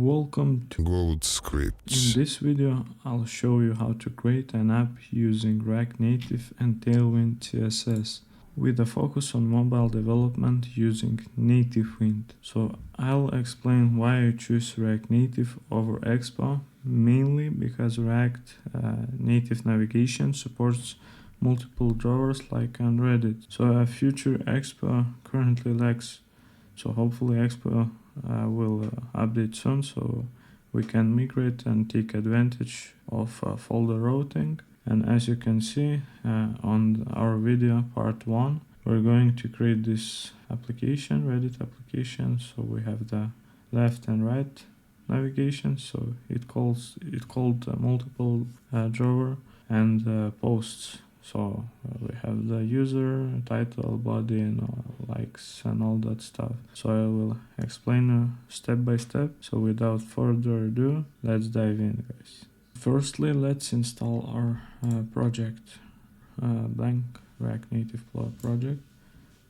Welcome to Gold Scripts. In this video, I'll show you how to create an app using React Native and TailwindCSS with a focus on mobile development using Nativewind. So I'll explain why I choose React Native over Expo, mainly because React Native navigation supports multiple drawers like on Reddit. So a future Expo currently lacks. So hopefully Expo will update soon, so we can migrate and take advantage of folder routing. And as you can see on our video part 1, we're going to create this application, Reddit application. So we have the left and right navigation. So it called multiple drawer and posts. So we have the user, title, body, and likes and all that stuff. So I will explain step by step. So without further ado, let's dive in, guys. Firstly, let's install our project, blank React Native project.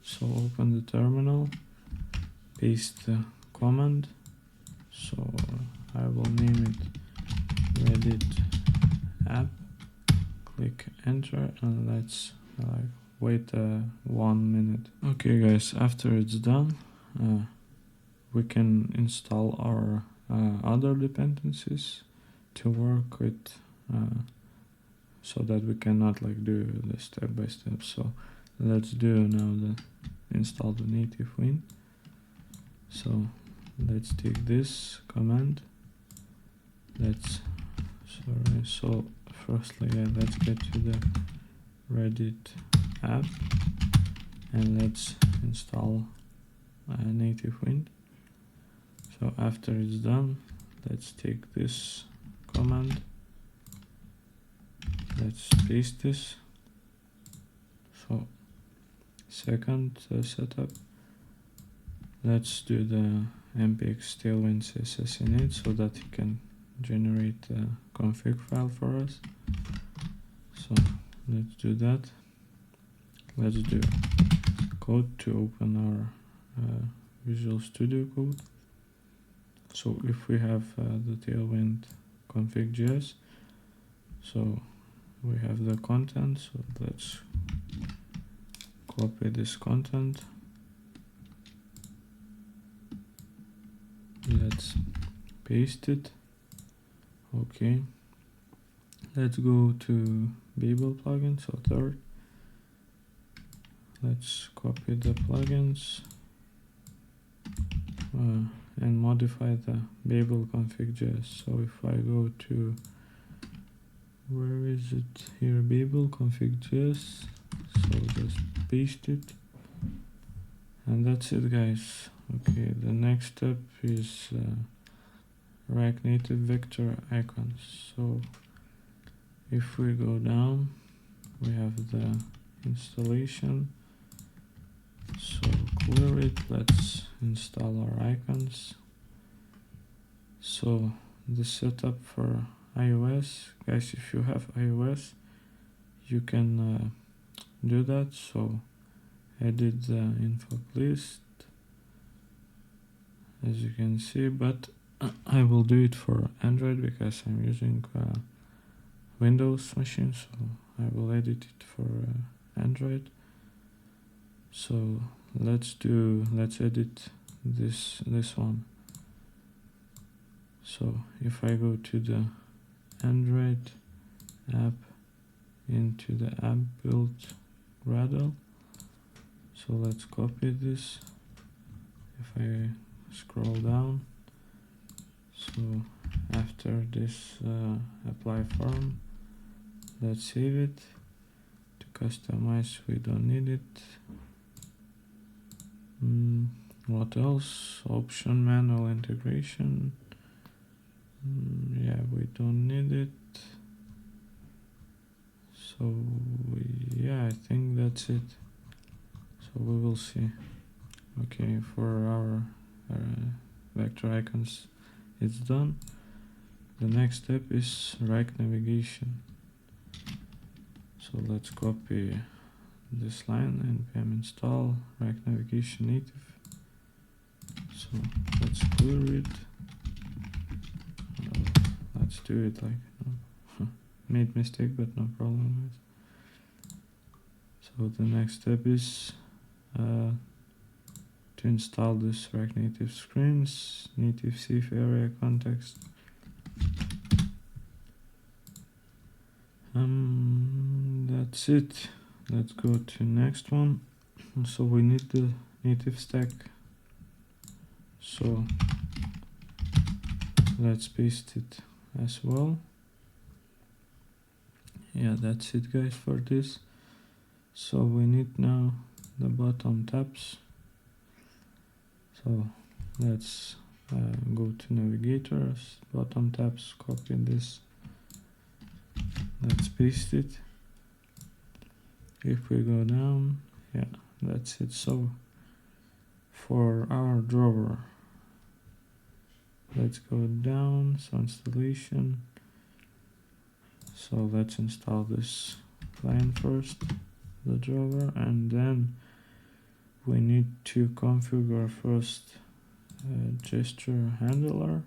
So open the terminal, paste the command. So I will name it Reddit app. Click enter and let's wait 1 minute. Okay guys, after it's done, we can install our other dependencies to work with, so that we cannot do the step by step. So let's do now the install the Nativewind. So let's take this command. So firstly, let's get to the Reddit app and let's install Nativewind. So after it's done, let's take this command, let's paste this. So second setup, let's do the npx TailwindCSS init so that you can generate a config file for us. So let's do that. Let's do code to open our Visual Studio Code. So if we have the Tailwind config.js, so we have the content. So let's copy this content. Let's paste it. Okay, let's go to Babel plugin, so third. Let's copy the plugins and modify the Babel config.js. So if I go to, where is it here, Babel config.js, so just paste it. And that's it, guys. Okay, the next step is React Native vector icons. So if we go down, we have the installation. So clear it, let's install our icons. So the setup for iOS, guys, if you have iOS, you can do that. So edit the info list, as you can see, but I will do it for Android because I'm using Windows machine, so I will edit it for Android. So let's edit this one. So if I go to the Android app, into the app build Gradle, so let's copy this. If I scroll down, so after this apply form, let's save it. To customize, we don't need it. What else? Option manual integration. Yeah, we don't need it. So yeah, I think that's it. So we will see. Okay, for our vector icons, it's done. The next step is React navigation. So let's copy this line, npm install React navigation native. So let's clear it. Let's do it like made mistake, but no problem. So the next step is to install this React Native screens, native safe area context. That's it. Let's go to next one. So we need the native stack. So let's paste it as well. Yeah, that's it guys for this. So we need now the bottom tabs. So let's go to navigators, bottom tabs, copy this. Let's paste it. If we go down, yeah, that's it. So for our drawer, let's go down, so installation. So let's install this line first, the drawer, and then we need to configure first gesture handler,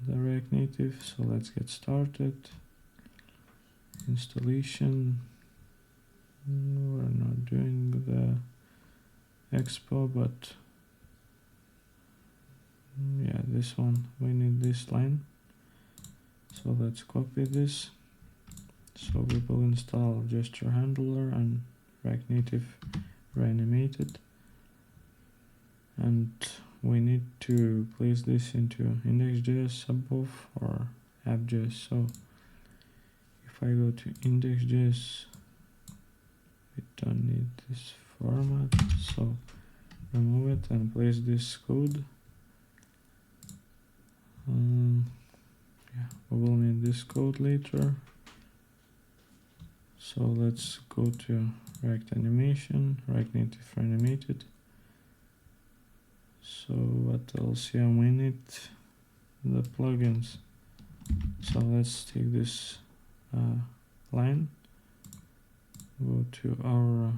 the React Native. So let's get started. Installation. We're not doing the expo, but yeah, this one, we need this line. So let's copy this. So we will install gesture handler and React Native reanimated, and we need to place this into index.js above or app.js. So if I go to index.js, we don't need this format, so remove it and place this code. Yeah, we will need this code later. So let's go to React Animation, React Native Animated. So what else? Yeah, we need the plugins. So let's take this line, go to our,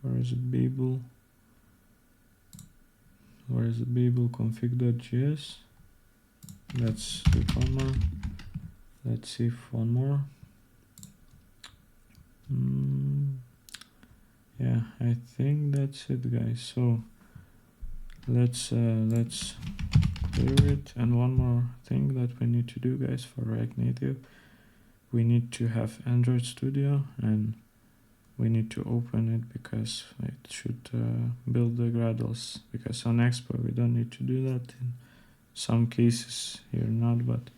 where is it, Babel? Where is it, Babel config.js? Let's do one more. Let's see if one more. Yeah, I think that's it guys. So let's clear it. And one more thing that we need to do guys for React Native, we need to have Android Studio and we need to open it because it should build the Gradles, because on Expo we don't need to do that. In some cases here not, but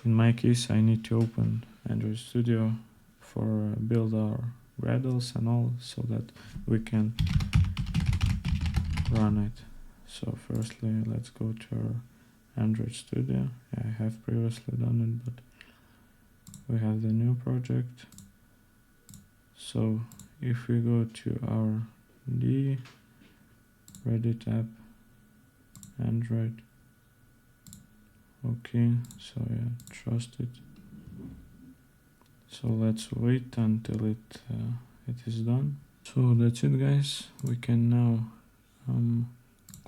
in my case I need to open Android Studio for build our Gradles and all, so that we can run it. So firstly let's go to our Android Studio. Yeah, I have previously done it, but we have the new project. So if we go to our D, Reddit app, Android, okay, so yeah, trust it. So let's wait until it is done. So that's it guys, we can now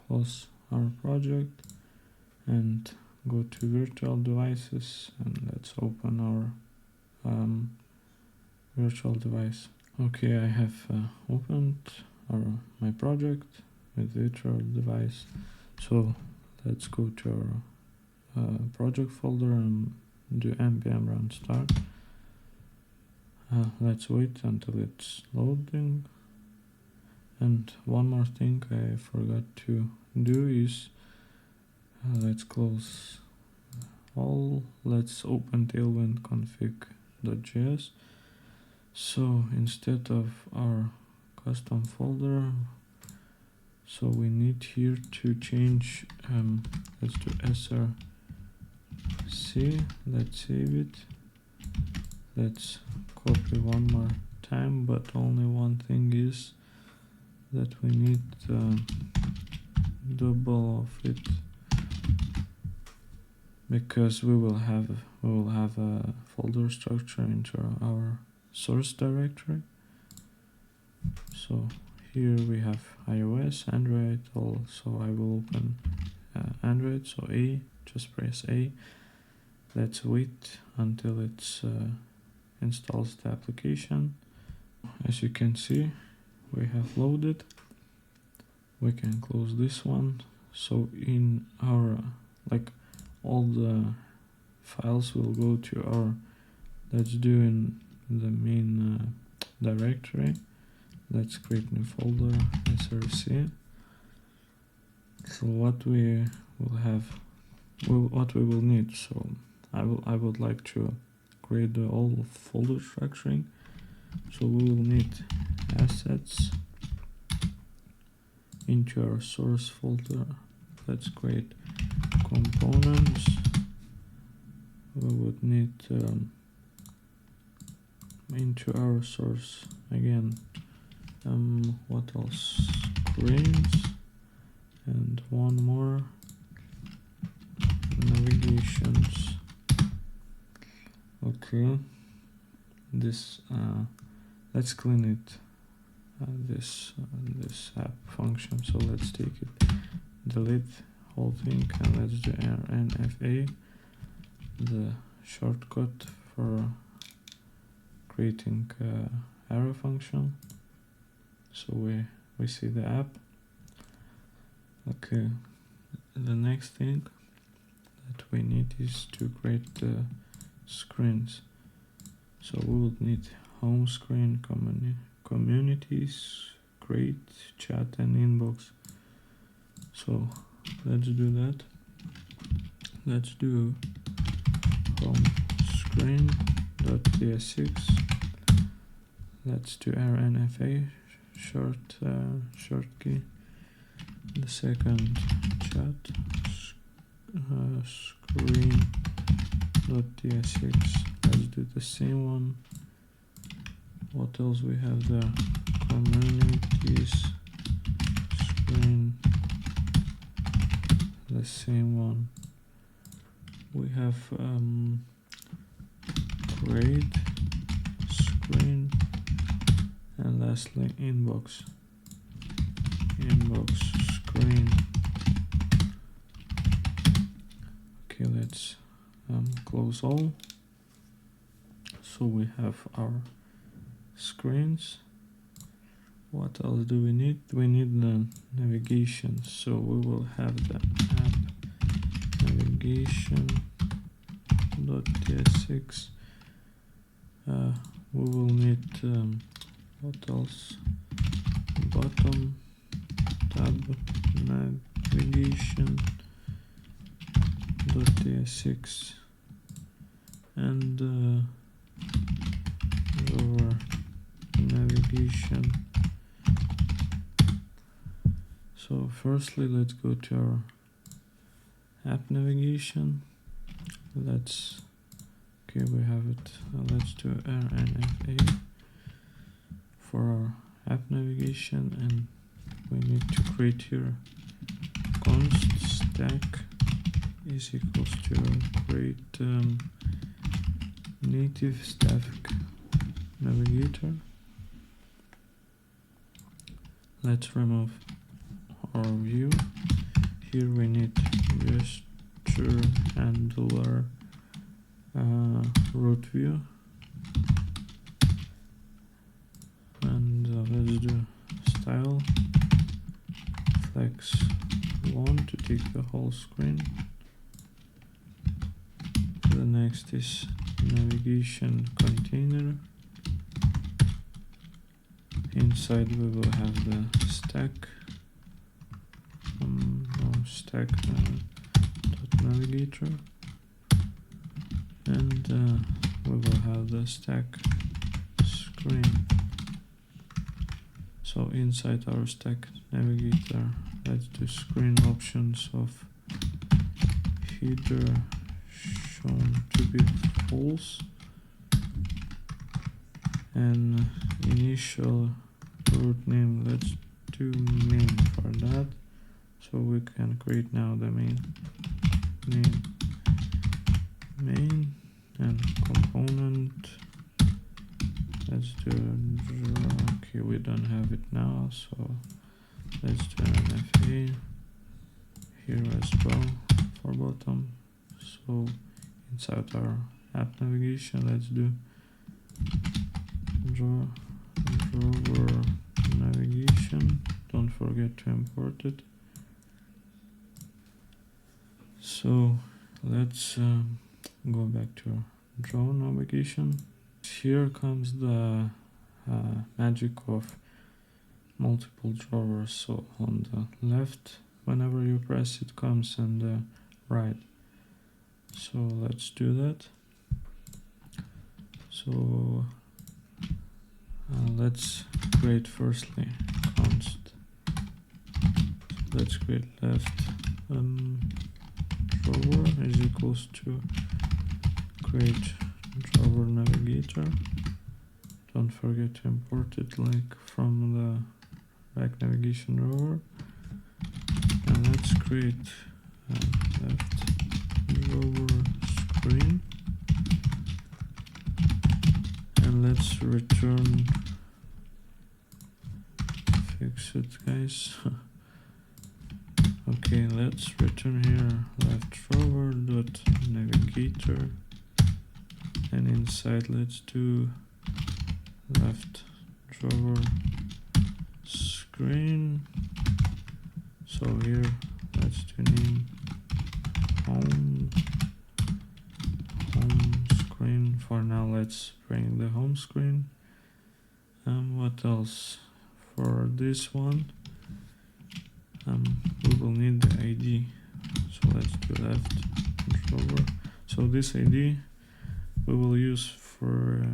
close our project and go to virtual devices, and let's open our virtual device. Okay, I have opened my project with virtual device. So let's go to our project folder and do npm run start. Let's wait until it's loading. And one more thing I forgot to do is let's close all. Let's open tailwind config.js. So instead of our custom folder, so we need here to change, let's do src, let's save it, let's copy one more time, but only one thing is that we need double of it, because we will have a folder structure into our source directory. So here we have iOS, Android, all, so I will open Android, so A, just press A. Let's wait until it installs the application. As you can see, we have loaded. We can close this one. So in our, all the files will go to our, let's do in the main directory. Let's create new folder, src. So what we will have, what we will need. So I would like to create the all folder structuring. So we will need assets into our source folder. Let's create components. We would need into our source again. What else? Screens and one more. Navigations. Okay. This let's clean it. This app function. So let's take it, delete whole thing, and let's do rnfa, the shortcut for creating arrow function. So we see the app. Okay, the next thing that we need is to create the screens. So we will need home screen, communities, create, chat, and inbox. So let's do that. Let's do home screen.ts6. Let's do rnfa short key. The second chat screen.ts6. Let's do the same one. What else we have there? Communities screen. The same one. We have create screen, and lastly inbox screen. Okay, let's close all. So we have our screens. What else do we need? We need the navigation. So we will have the app navigation.ts6. We will need what else? Bottom tab navigation.ts6 and our navigation. So firstly, let's go to our app navigation. Okay, we have it. Let's do rnfa for our app navigation, and we need to create here const stack is equals to create native static navigator. Let's remove our view. Here we need gesture handler root view, and let's do style flex 1 to take the whole screen. The next is navigation container. Inside we will have the stack navigator, and we will have the stack screen. So inside our stack navigator, let's do screen options of header shown to be false, and initial root name, let's do main for that. So we can create now the main and component. Let's do, okay, we don't have it now, so let's do an FA here as well for bottom. So inside our app navigation, let's do drawer navigation. Don't forget to import it. So let's go back to drawer navigation. Here comes the magic of multiple drawers. So on the left, whenever you press, it comes on the right. So let's do that. So let's create firstly const. Let's create left drawer is equals to create drawer navigator. Don't forget to import it like from the React navigation drawer. And let's create left drawer screen. And let's return, fix it guys. Okay, let's return here left drawer dot navigator, and inside let's do left drawer screen. So here let's do name home screen. For now let's bring the home screen. What else? For this one we will need the ID, so let's do left drawer. So this ID we will use for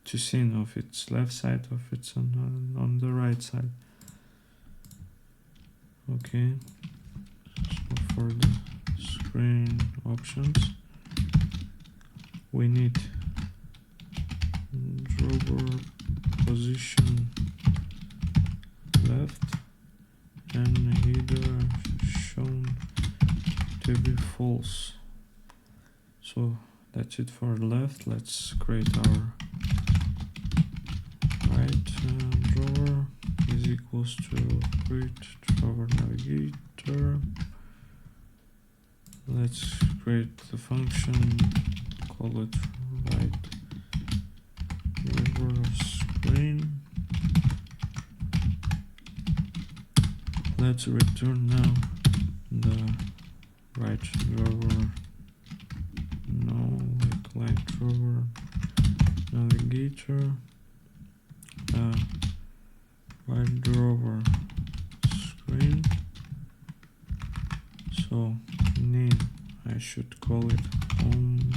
to see if it's left side or if it's on the right side. Okay, so for the screen options we need drawer position left and header shown to be false. So that's it for left. Let's create our right drawer is equals to create drawer navigator. Let's create the function, call it right drawer screen. Let's return now the right drawer, like drawer navigator, right drawer screen. So name, I should call it home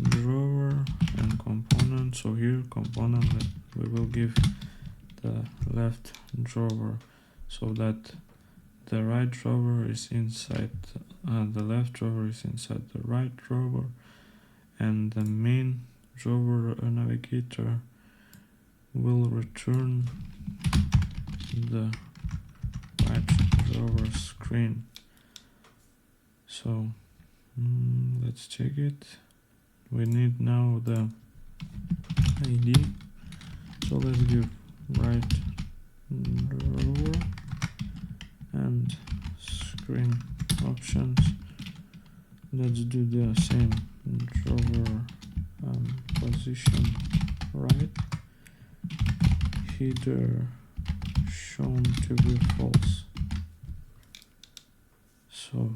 drawer, and component. So here component we will give the left drawer, so that the right drawer is inside the left drawer is inside the right drawer, and the main drawer navigator will return the right drawer screen. So let's check it. We need now the ID, so let's give right drawer and screen options. Let's do the same, drawer position right, header shown to be false. So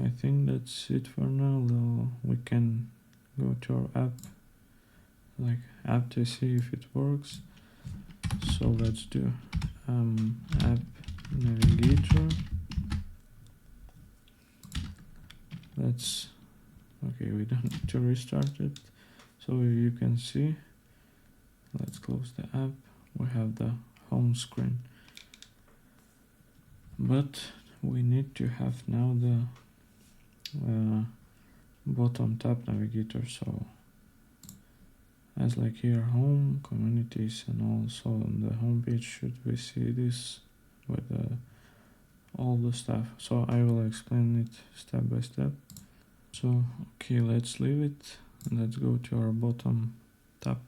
I think that's it for now, though. We can go to our app to see if it works. So let's do app navigator. Okay, we don't need to restart it. So you can see, let's close the app. We have the home screen, but we need to have now the bottom tab navigator. So as like here, home, communities, and also on the home page should we see this with all the stuff. So I will explain it step by step. So okay, let's leave it and let's go to our bottom tab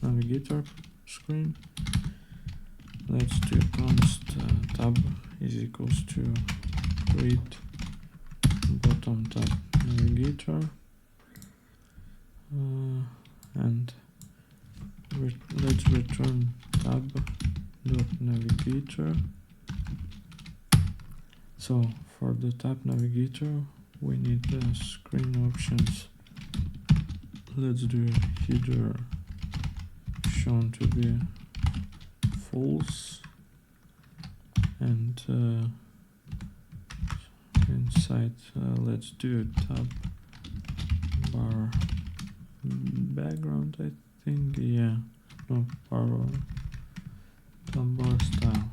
navigator screen. Let's do const tab is equals to create bottom tab navigator, and let's return tab.navigator. So for the tab navigator, we need the screen options. Let's do header shown to be false, and inside let's do tab bar background, I think, yeah, no, tab bar style.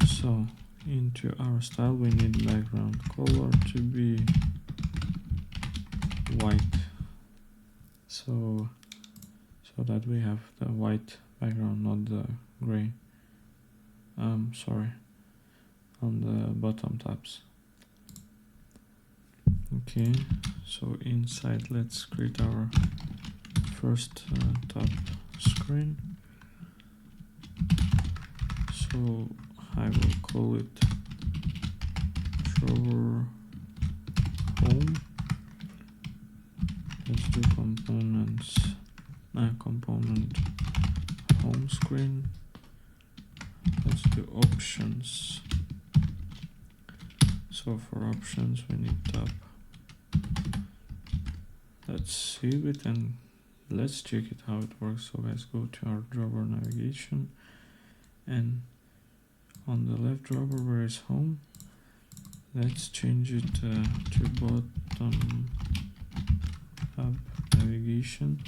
So into our style we need background color to be white, so that we have the white background, not the gray. Sorry, on the bottom tabs. Okay, so inside let's create our first tab screen. So I will call it drawer home. Let's do components, component home screen. Let's do options. So for options we need tab. Let's save it and let's check it how it works. So guys, go to our drawer navigation, and on the left drawer where is home, let's change it to bottom tab navigation.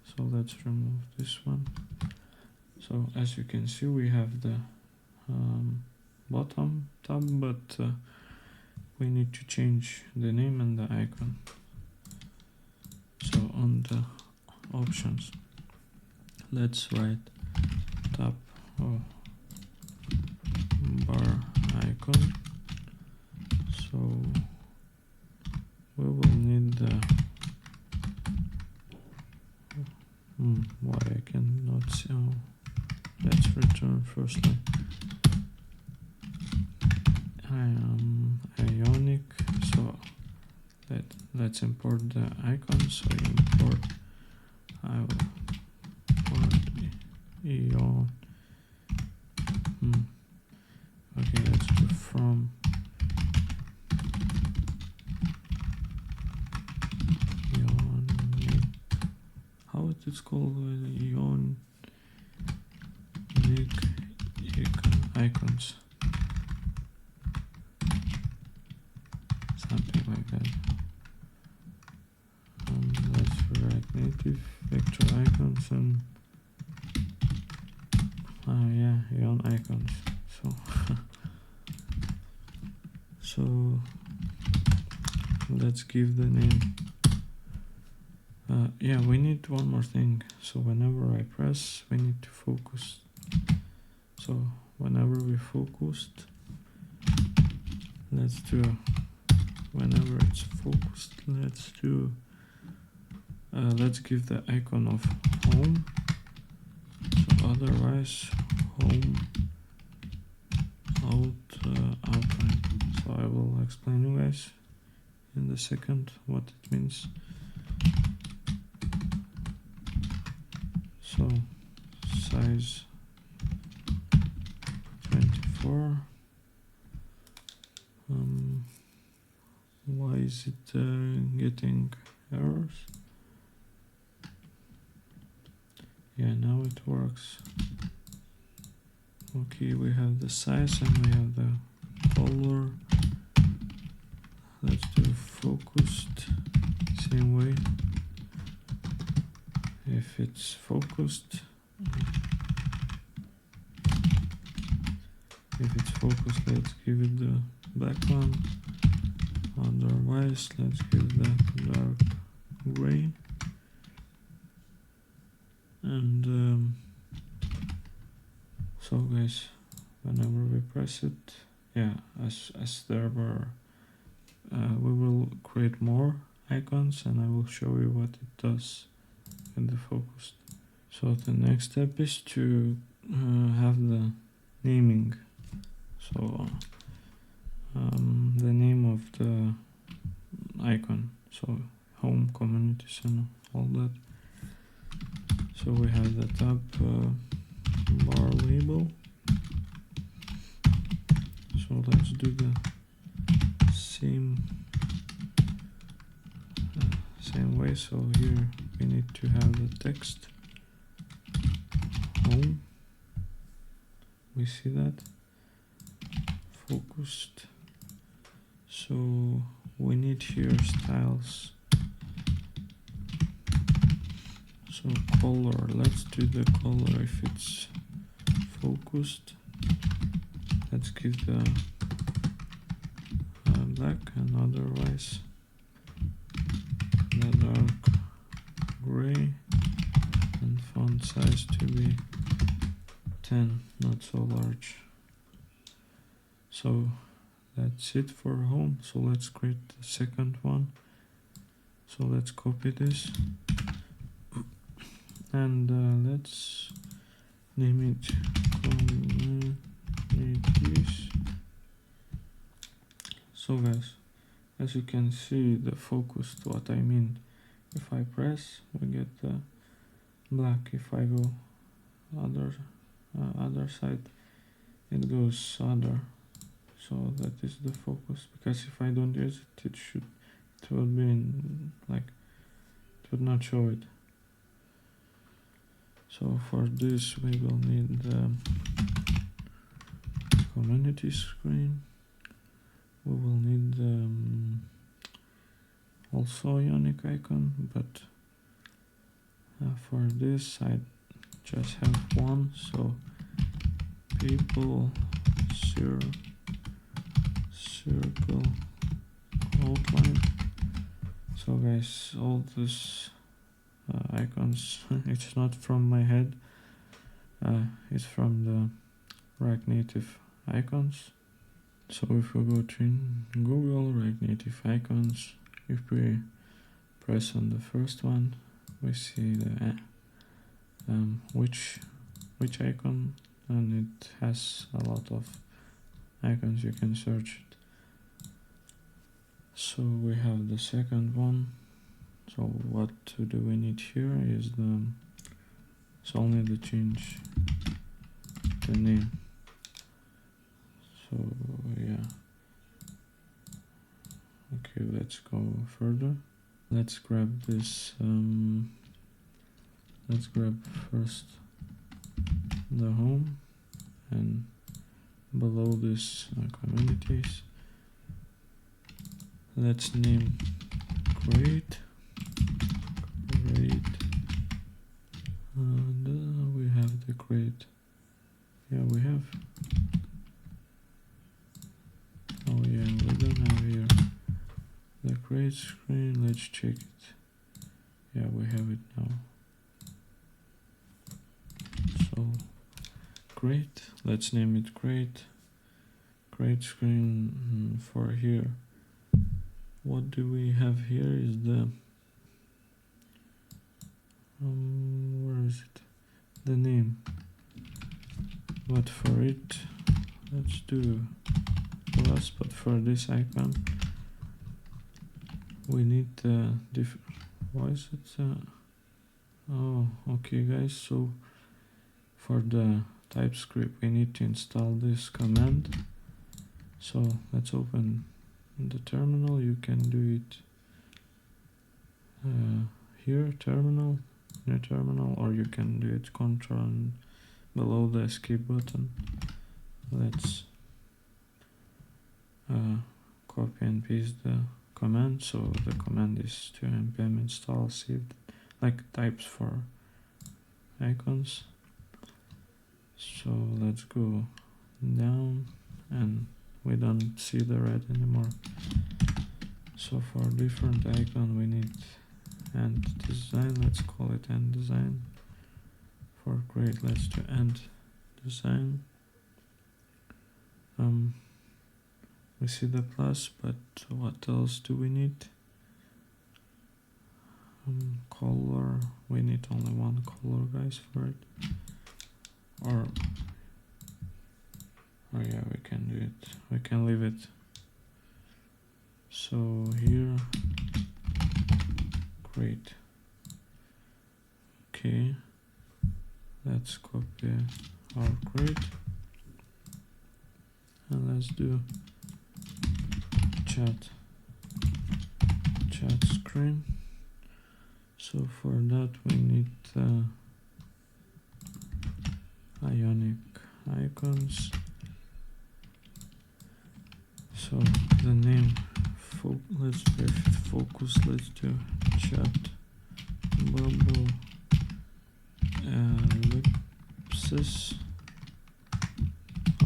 So let's remove this one. So as you can see, we have the bottom tab, but we need to change the name and the icon. So on the options, let's write tab bar icon. So we will need the why I cannot see. Oh, let's return firstly Ionic. So let's import the icon. So import, I will import Ion. Okay, let's do from Ionic. How it is called? Ionic icons. Something like that. Let's React Native vector icons and yeah, Ion icons. So let's give the name. Yeah, we need one more thing. So whenever I press, we need to focus. So whenever we focused, let's do, whenever it's focused, let's do, let's give the icon of home. So otherwise home outline. So I will explain you guys in the second what it means. So size 24. Why is it getting errors? Yeah, now it works. Okay, we have the size and we have the color. Let's do focused, same way. If it's focused, let's give it the black one. Otherwise, let's give the dark gray. And so guys, whenever we press it, yeah, as there were, we will create more icons and I will show you what it does in the focused. So the next step is to have the naming. So of the icon, so home, communities and all that. So we have the tab bar label. So let's do the same way. So here we need to have the text home. We see that focused. So we need here styles. So color, let's do the color. If it's focused, let's give the black, and otherwise the dark gray, and font size to be 10, not so large. So that's it for home. So let's create the second one. So let's copy this and let's name it communities. So guys, as you can see, the focused, what I mean, if I press, we get the black. If I go other side, it goes other. So that is the focus, because if I don't use it, it would be like, it would not show it. So for this we will need the community screen. We will need also unique icon, but for this I just have one. So people circle outline. So guys, all these icons, it's not from my head, it's from the React Native icons. So if we go to Google React Native icons, if we press on the first one, we see the which icon, and it has a lot of icons, you can search it. So we have the second one. So what do we need here is so only to change the name. So yeah, okay, let's go further. Let's grab this, let's grab first the home, and below this communities, let's name create, and we have the create. Yeah, we have. Oh yeah, we don't have here the create screen. Let's check it. Yeah, we have it now. So create, let's name it create screen. For here, what do we have here is the where is it, the name, but for it let's do plus, but for this icon we need the why is it oh okay guys, so for the TypeScript we need to install this command. So let's open the terminal. You can do it here, terminal, new terminal, or you can do it control and below the escape button. Let's copy and paste the command. So the command is to npm install saved like types for icons. So let's go down, and we don't see the red anymore. So for different icon we need end design. Let's call it end design. For create, let's do end design. We see the plus, but what else do we need? Color, we need only one color guys for it. Or yeah, we can do it, we can leave it So here, great. Okay, let's copy our grade and let's do chat screen. So for that we need ionic icons. So the name, let's focus, let's do chat bubble ellipsis.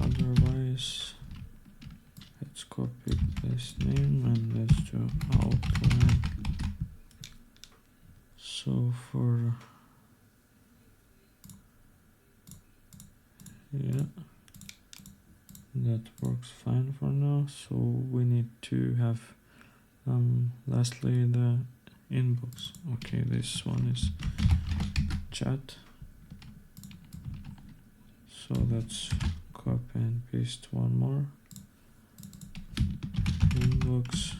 Otherwise, let's copy this name and let's do outline. So for that works fine for now. So we need to have lastly the inbox. Okay, this one is chat. So let's copy and paste one more. Inbox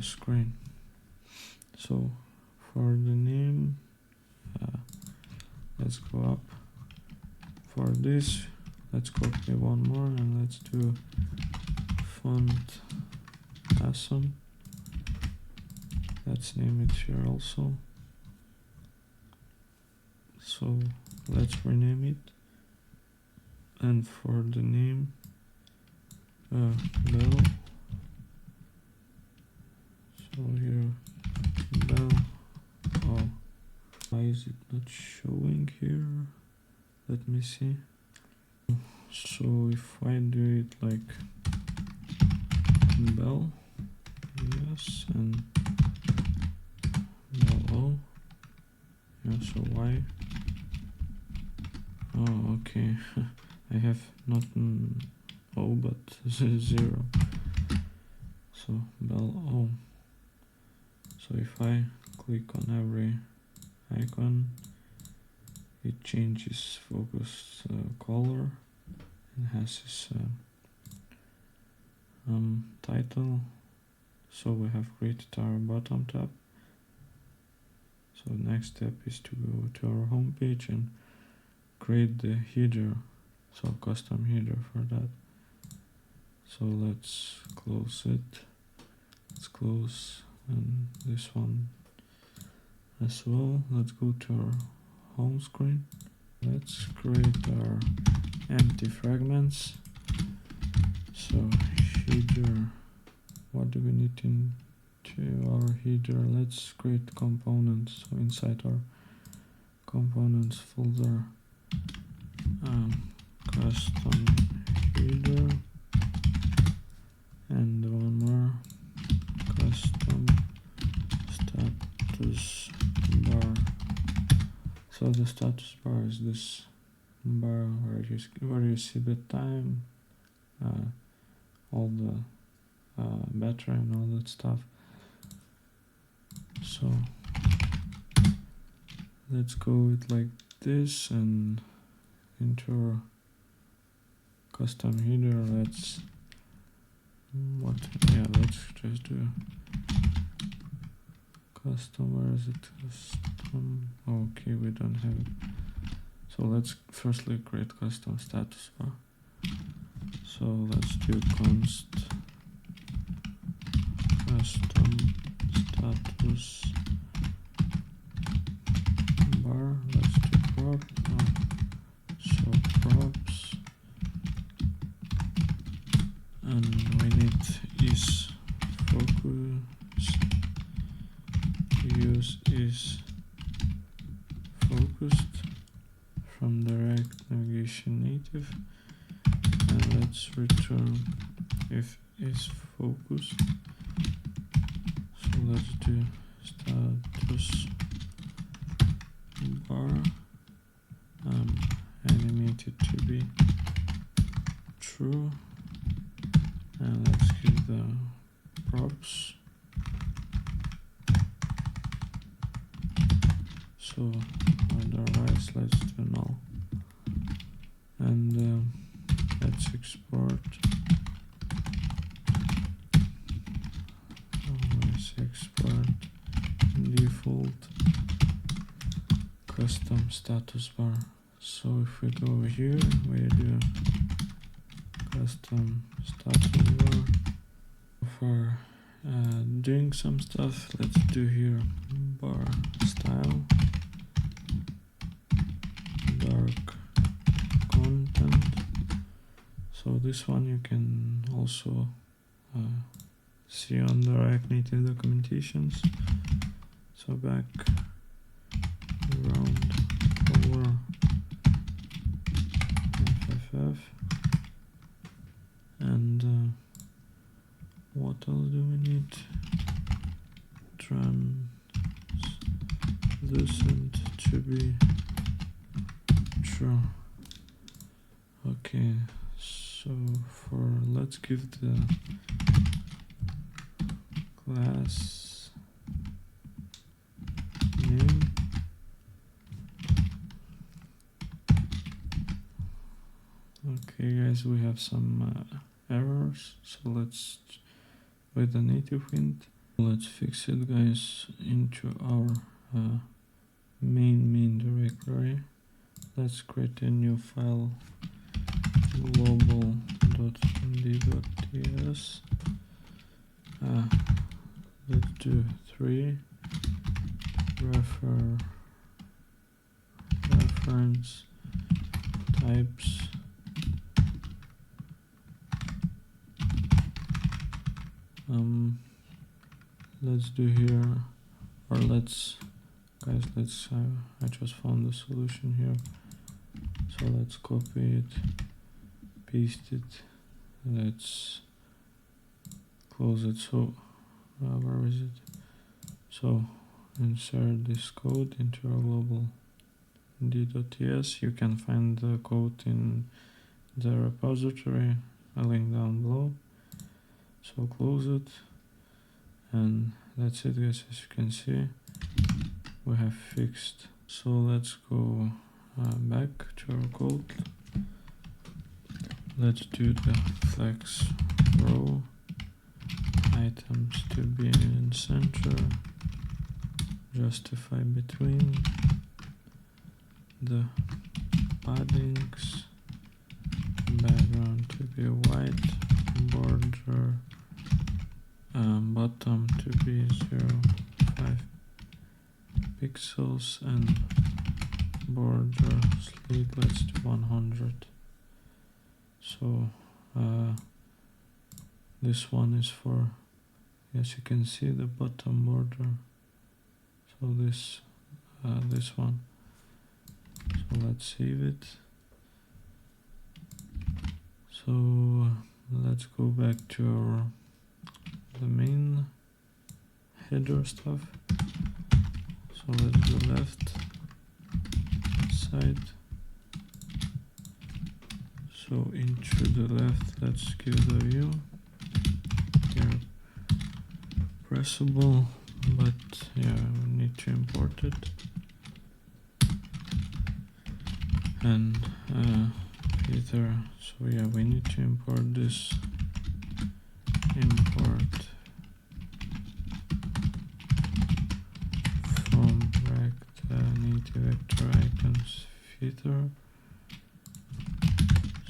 screen. So for the name, let's go up. For this, let's copy one more and let's do font awesome. Let's name it here also. So let's rename it. And for the name, Bell. So here, Bell. Oh, why is it not showing here? Let me see. So if I do it like Bell, yes, and Bell. Yeah, so why? Oh, okay. I have not O but 0. So Bell O. So if I click on every icon, it changes focus color and has this title. So we have created our bottom tab. So the next step is to go to our home page and create the header, so custom header for that. So let's close it. Let's close and this one as well. Let's go to our home screen. Let's create our empty fragments. So header, what do we need into our header? Let's create components. So inside our components folder, custom header, and one more, custom status bar. So the status bar is this bar where you see the time, all the battery and all that stuff. So let's go with like this, and into our custom header, let's just do custom. Where is it? Custom. Okay, we don't have it. So let's firstly create custom status bar. So let's do const custom status bar. Let's do prop. So props, and we need is focus, use is focused from the React Navigation Native, and let's return if is focused. So let's do status bar, animate it to be true, and let's give the props. So otherwise, let's do null, and let's export custom status bar. So if we go here, we do custom status bar. For doing some stuff, let's do here bar style, dark content. So this one you can also see on the React Native documentations. So back, round, over, FFF, and what else do we need? Translucent to be true. Okay, so let's give the class name. Okay guys, we have some errors, so let's, with the native wind, let's fix it guys into our main directory. Let's create a new file, global.d.ts. Let's do 3 reference types. Let's do here, or let's I just found the solution here, so let's copy it, paste it, let's close it. So where is it? So insert this code into our global d.ts. You can find the code in the repository, a link down below. So close it, and that's it guys. As you can see, we have fixed. So let's go back to our code. Let's do the flex row, items to be in center, justify between, the paddings, background to be white, border bottom to be 0.5 pixels, and border slit, let's do 100. So this one is for, as you can see, the bottom border. So this one. So let's save it. So let's go back to the main header stuff. So let's go left side. So into the left, let's give the view here pressable, but yeah, we need to import it. And Peter, so yeah, we need to import this. Import from React Native vector icons feature.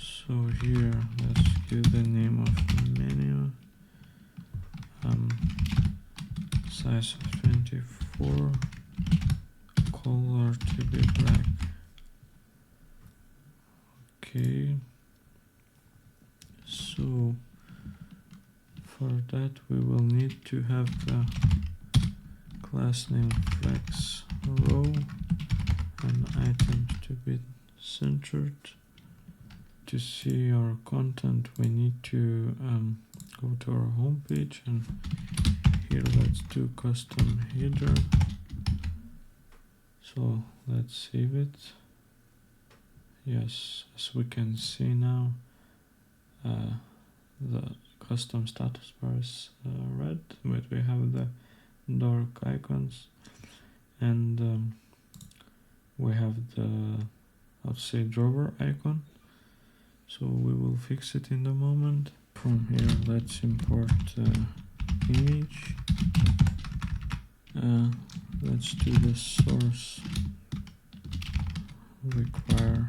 So here, let's give the name of the menu, size of 24, color to be black. Okay, so for that we will need to have the class name flex row and items to be centered. To see our content, we need to go to our home page, and here let's do custom header. So let's save it. Yes, as we can see now, the custom status bar is red, but we have the dark icons, and we have the, let's say, drawer icon. So we will fix it in the moment. From here, let's import image. Let's do the source require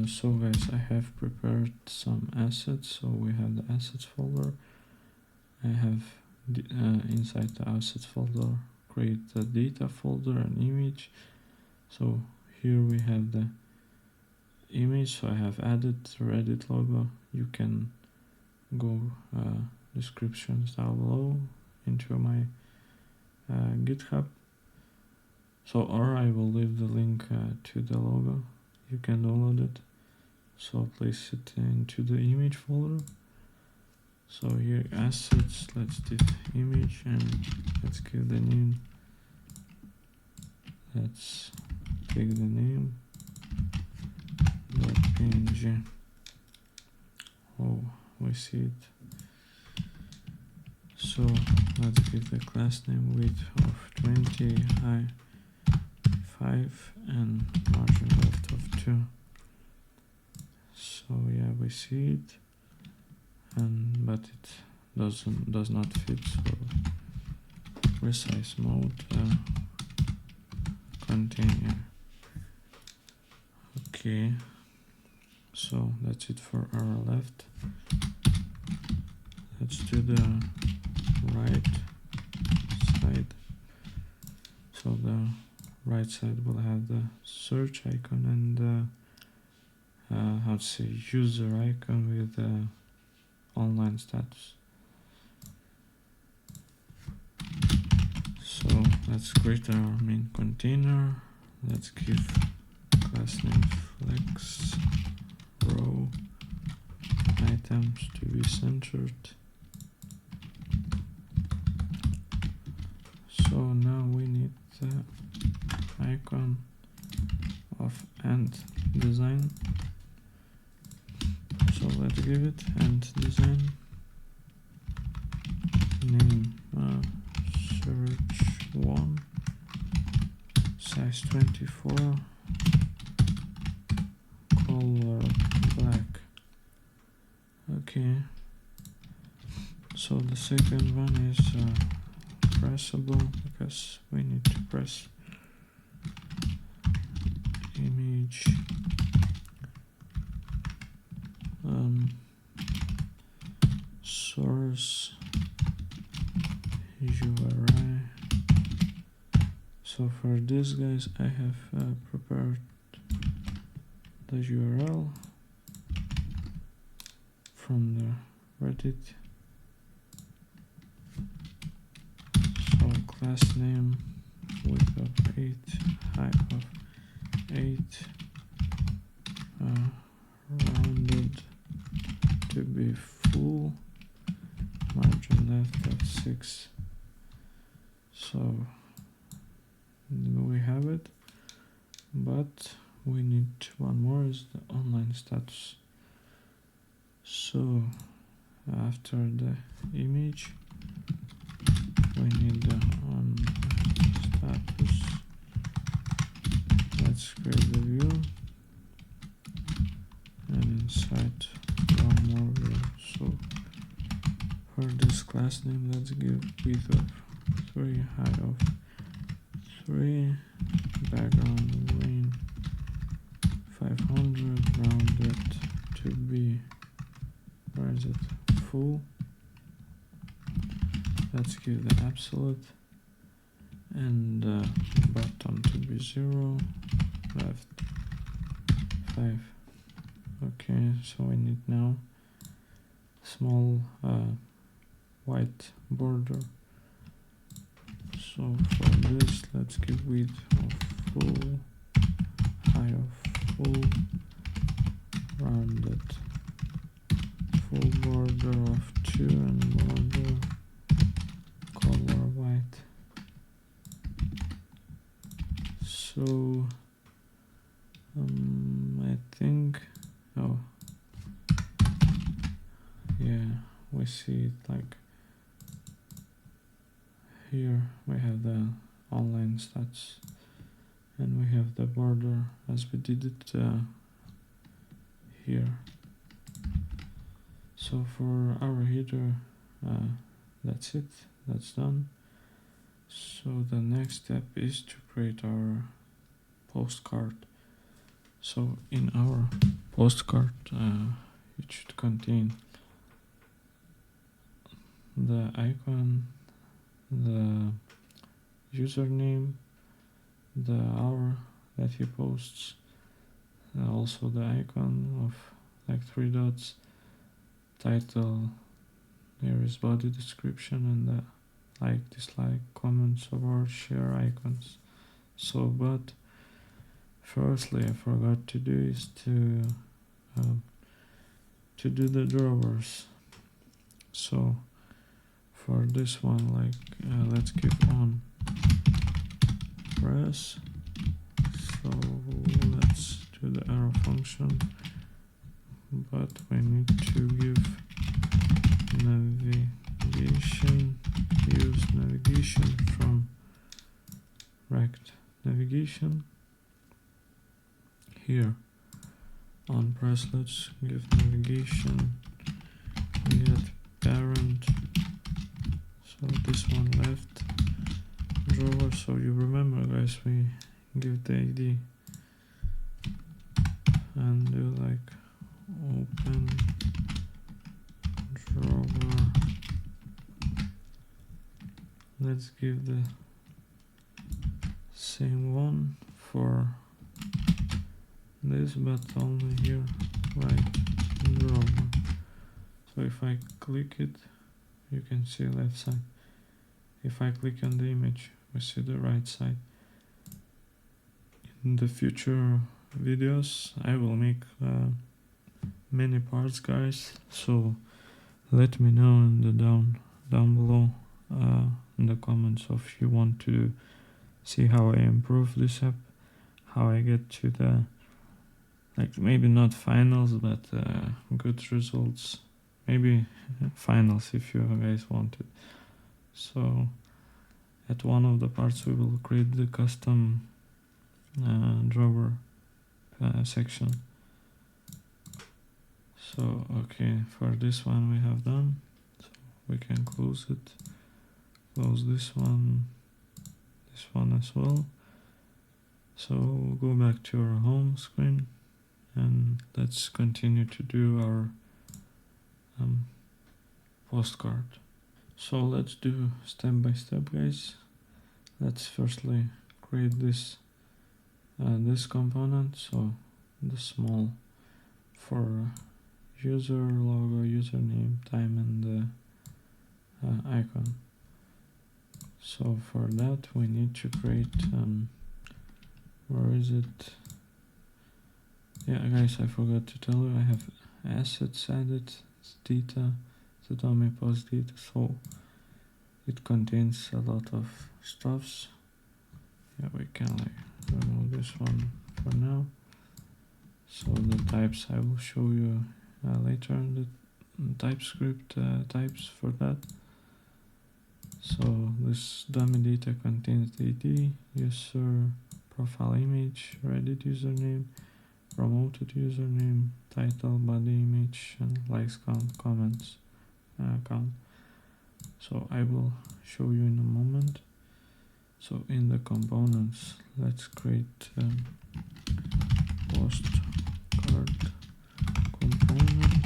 so guys, I have prepared some assets. So we have the assets folder. I have inside the assets folder create the data folder and image. So here we have the image, so I have added the Reddit logo. You can go descriptions down below into my GitHub. So, or I will leave the link to the logo. You can download it. So place it into the image folder. So here assets, let's do image and let's give the name. Let's take the name .png. Oh, we see it. So let's give the class name width of 20, height 5 and margin left of 2. So yeah, we see it, and but it does not fit. So resize mode, continue. Okay, so that's it for our left. Let's do the right side. So the right side will have the search icon and how to say user icon with the online status. So let's create our main container. Let's give class name flex row items to be centered. So now we need the icon of end design. So let's give it end design. Name search 1, size 24, color black. Okay, so the second one is pressable, because we need to press image source URI. So for this guys, I have prepared the URL from the Reddit. So class name width of 8, height of 8, rounded to be full, margin left of 6. So we have it, but we need one more, is the online status. So after the image we need the on status. Let's create the view, and inside one more view. So for this class name, let's give width of 3, height of 3, background green 500, rounded to be, where is it, full. Let's give the absolute, and bottom to be 0, left 5. Okay, so we need now small white border. So for this, let's give width of full, height of full, rounded full border of 2, and border color white. So I think, oh yeah, we see it like here we have the online stats and we have the border as we did it here. So for our header, that's it, that's done. So the next step is to create our postcard. So in our postcard, it should contain the icon, the username, the hour that he posts, also the icon of like 3 dots, title, there is body description, and the like, dislike, comments, or share icons. So, but firstly, I forgot to do is to do the drawers. So for this one, like let's give on press. So let's do the arrow function, but we need to give navigation, use navigation from React Navigation. Here on press, let's give navigation, get parent, so this one left drawer. So you remember, guys, we give the ID and do like open drawer. Let's give the same one for this, but only here, right drawer. So if I click it, you can see left side. If I click on the image, we see the right side. In the future videos, I will make many parts, guys, so let me know in the down below in the comments if you want to see how I improve this app, how I get to the, like, maybe not finals, but good results, maybe finals if you guys want it. So at one of the parts we will create the custom drawer section. So okay, for this one we have done, so we can close it, close this one as well. So we'll go back to our home screen and let's continue to do our postcard. So let's do step by step, guys. Let's firstly create this component, so the small for user logo, username, time, and the icon. So for that we need to create where is it? Yeah, guys, I forgot to tell you, I have assets added, it's data, the dummy post data, so it contains a lot of stuffs. Yeah, we can like remove this one for now. So the types I will show you later in the TypeScript types for that. So this dummy data contains the ID, user, profile image, Reddit username, promoted username, title, body image, and likes count, comments count. So I will show you in a moment. So in the components, let's create postcard component.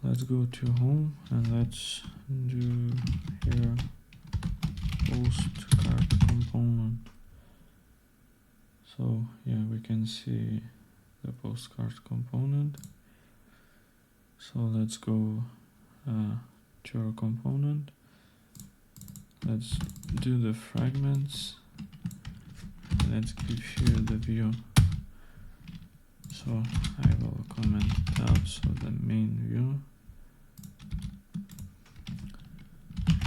Let's go to home and let's do here postcard component. So yeah, we can see the postcard component. So let's go to our component. Let's do the fragments. Let's give here the view. So I will comment it out. So the main view.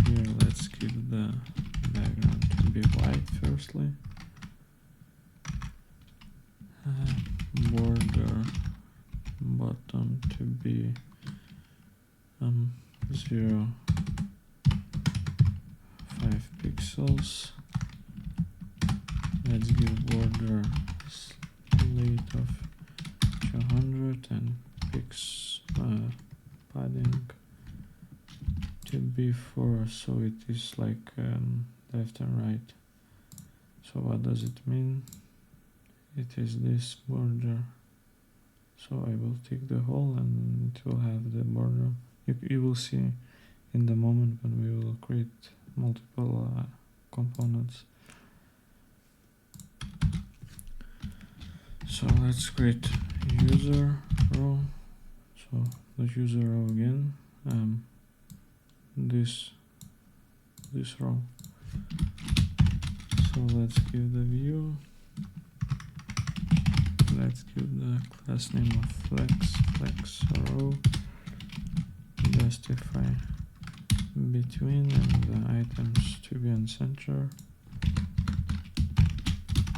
Here let's give the background to be white firstly. Border bottom to be 0.5 pixels. Let's give border slate of 200 and padding to before, so it is like left and right. So what does it mean? It is this border. So I will take the whole and it will have the border. You will see in the moment when we will create multiple components. So let's create user row. So the user row again. This row. So let's give the view. Let's give the class name of flex row. Justify between and the items to be on center.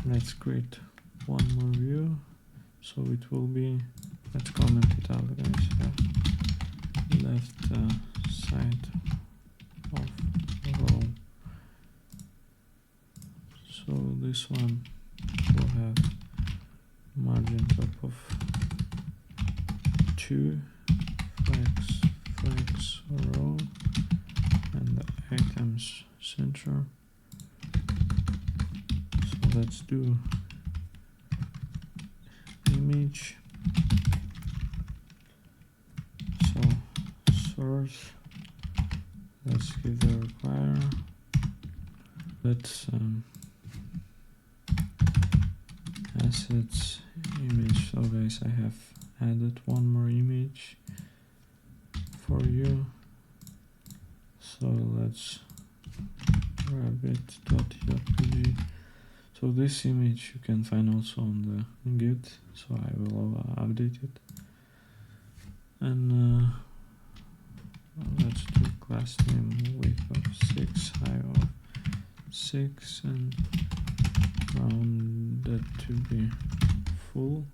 Let's create one more view. So it will be, let's comment it out guys, yeah. Left side of row. So this one will have margin top of 2, flex row, and the items center. So let's do image. So source, let's give the require. Let's assets image. So guys, I have added one more image for you. So let's rabbit.jpg. So this image you can find also on the Git, so I will update it. And let's do class name width of 6, height of 6, and round that to be full.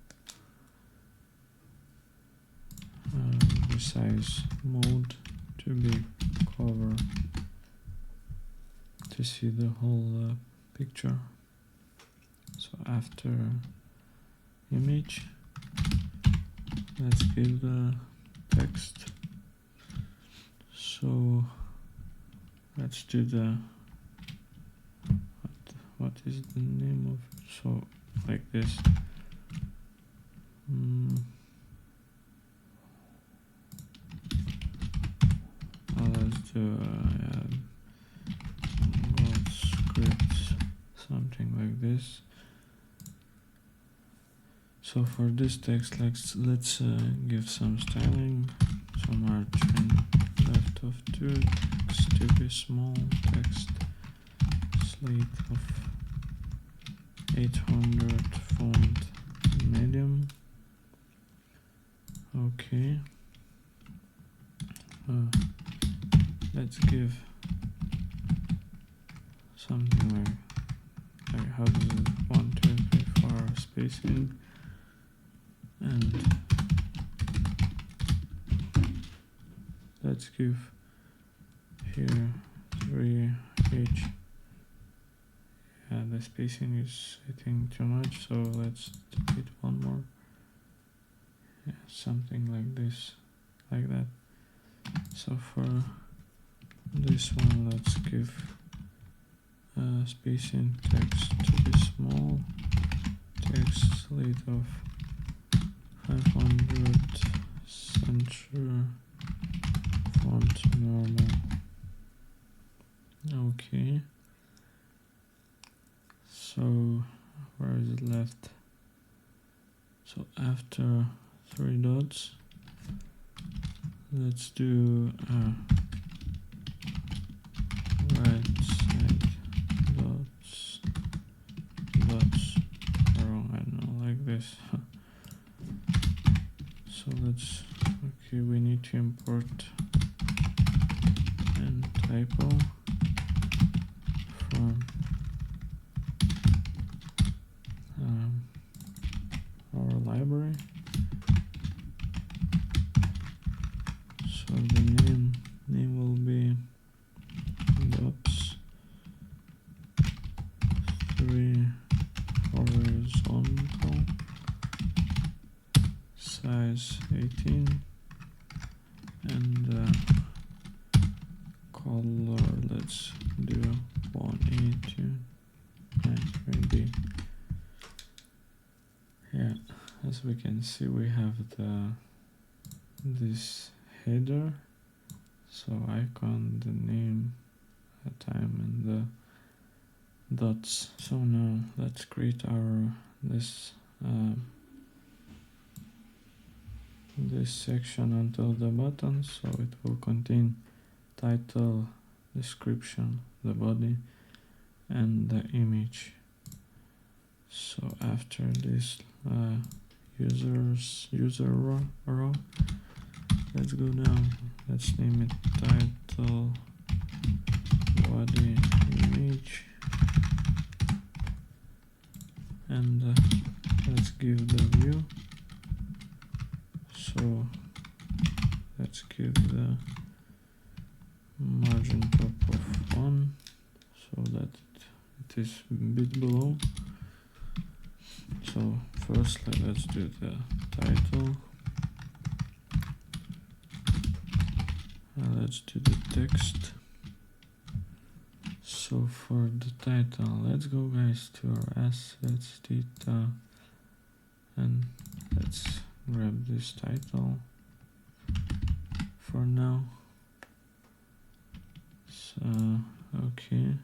Resize mode to be cover to see the whole picture. So after image, let's give the text. So let's do the what is the name of it? So like this. Let's do script, something like this. So for this text, let's give some styling. So margin left of 2, text to be small, text slate of 800, font medium. Okay. Let's give something like how does it 1, 2, 3, 4 spacing, and let's give here 3h. Yeah, the spacing is I think too much, so let's take it one more. Yeah, something like this, like that. So for this one, let's give spacing text to be small, text slate of 500, center, font normal. Okay. So where is it left? So after 3 dots, let's do right side dots wrong, I don't know, like this. So let's, okay, we need to import and typo from our library. So the name will be dots 3 horizontal, size 18, and we can see, we have this header, so icon, the name, the time, and the dots. So now let's create our this section until the button, so it will contain title, description, the body, and the image. So after this user row, let's go down, let's name it title, body, image, and let's give the view. So let's give the margin top of 1 so that it is a bit below. So firstly let's do the title, let's do the text. So for the title, let's go guys to our assets, data, and let's grab this title for now. So okay,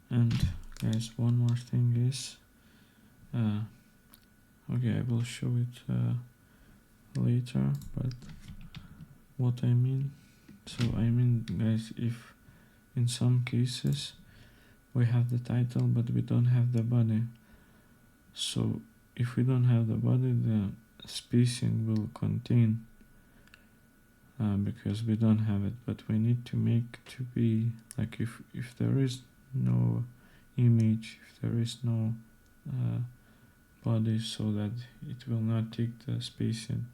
and guys, one more thing is okay, I will show it later, but what I mean, so I mean guys, if in some cases we have the title but we don't have the body, so if we don't have the body, the spacing will contain because we don't have it, but we need to make to be like if there is no image, if there is no body, so that it will not take the spacing.